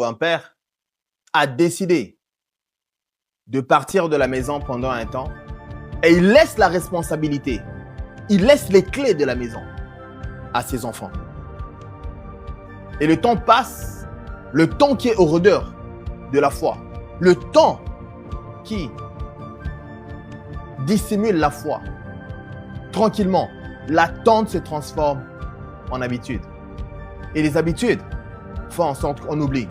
Un père a décidé de partir de la maison pendant un temps et il laisse la responsabilité, il laisse les clés de la maison à ses enfants. Et le temps passe, le temps qui est au rôdeur de la foi, le temps qui dissimule la foi. Tranquillement, l'attente se transforme en habitude. Et les habitudes font en sorte qu'on oublie.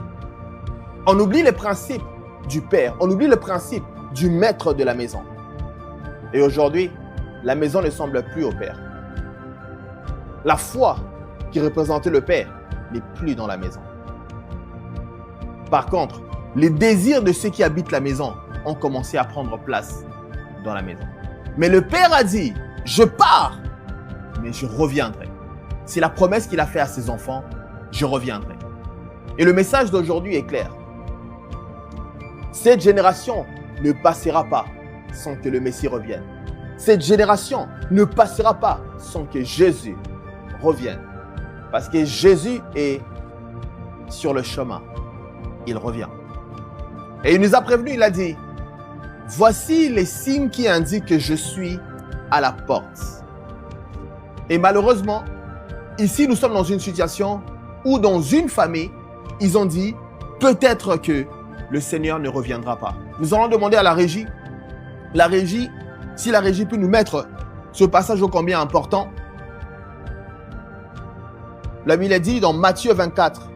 On oublie les principes du père, on oublie le principe du maître de la maison. Et aujourd'hui, la maison ne semble plus au père. La foi qui représentait le père n'est plus dans la maison. Par contre, les désirs de ceux qui habitent la maison ont commencé à prendre place dans la maison. Mais le père a dit, je pars, mais je reviendrai. C'est la promesse qu'il a faite à ses enfants, je reviendrai. Et le message d'aujourd'hui est clair. Cette génération ne passera pas sans que le Messie revienne. Cette génération ne passera pas sans que Jésus revienne. Parce que Jésus est sur le chemin. Il revient. Et il nous a prévenu, il a dit, voici les signes qui indiquent que je suis à la porte. Et malheureusement, ici nous sommes dans une situation où dans une famille, ils ont dit, peut-être que le Seigneur ne reviendra pas. Nous allons demander à la régie, si la régie peut nous mettre ce passage ô combien important. La Bible dit dans Matthieu 24,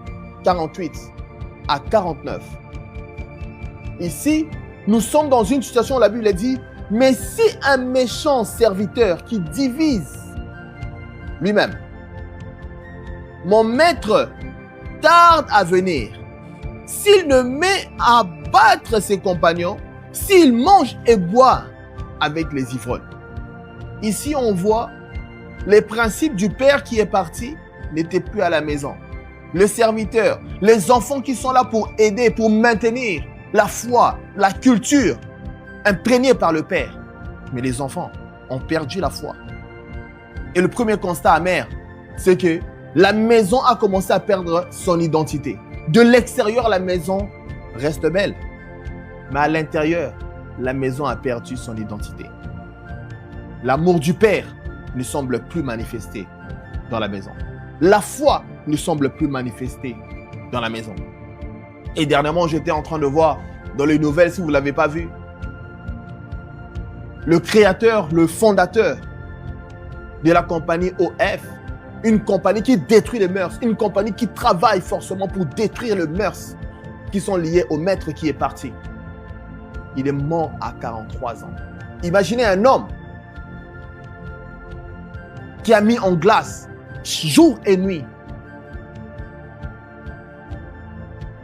48 à 49. Ici, nous sommes dans une situation où la Bible dit, mais si un méchant serviteur qui divise lui-même, mon maître tarde à venir, s'il ne met à battre ses compagnons, s'il mange et boit avec les ivrognes. Ici, on voit les principes du père qui est parti n'étaient plus à la maison. Le serviteur, les enfants qui sont là pour aider, pour maintenir la foi, la culture imprégnée par le père. Mais les enfants ont perdu la foi. Et le premier constat amer, c'est que la maison a commencé à perdre son identité. De l'extérieur, la maison reste belle. Mais à l'intérieur, la maison a perdu son identité. L'amour du père ne semble plus manifesté dans la maison. La foi ne semble plus manifestée dans la maison. Et dernièrement, j'étais en train de voir dans les nouvelles, si vous ne l'avez pas vu, le créateur, le fondateur de la compagnie OF, une compagnie qui détruit les mœurs, une compagnie qui travaille forcément pour détruire les mœurs qui sont liées au maître qui est parti. Il est mort à 43 ans. Imaginez un homme qui a mis en glace jour et nuit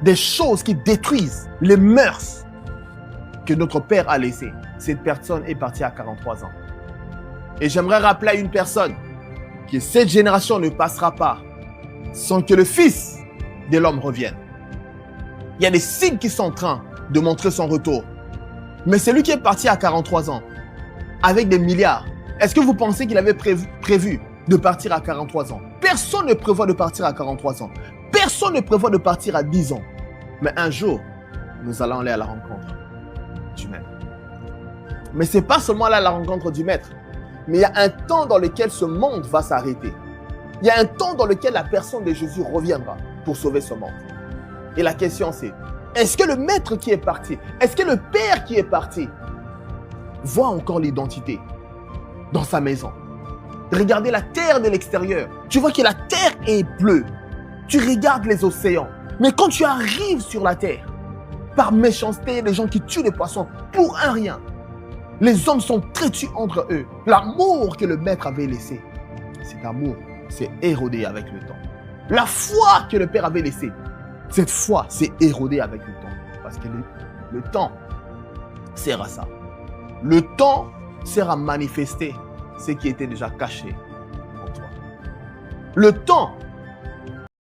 des choses qui détruisent les mœurs que notre père a laissées. Cette personne est partie à 43 ans. Et j'aimerais rappeler à une personne que cette génération ne passera pas sans que le Fils de l'homme revienne. Il y a des signes qui sont en train de montrer son retour. Mais celui qui est parti à 43 ans, avec des milliards, est-ce que vous pensez qu'il avait prévu de partir à 43 ans? Personne ne prévoit de partir à 43 ans. Personne ne prévoit de partir à 10 ans. Mais un jour, nous allons aller à la rencontre du Maître. Mais ce n'est pas seulement aller à la rencontre du Maître. Mais il y a un temps dans lequel ce monde va s'arrêter. Il y a un temps dans lequel la personne de Jésus reviendra pour sauver ce monde. Et la question c'est, est-ce que le Maître qui est parti, est-ce que le Père qui est parti voit encore l'identité dans sa maison? Regardez la terre de l'extérieur. Tu vois que la terre est bleue. Tu regardes les océans. Mais quand tu arrives sur la terre, par méchanceté, les gens qui tuent les poissons pour un rien, les hommes sont têtus entre eux. L'amour que le Maître avait laissé, cet amour s'est érodé avec le temps. La foi que le Père avait laissée, cette foi s'est érodée avec le temps. Parce que le temps sert à ça. Le temps sert à manifester ce qui était déjà caché en toi. Le temps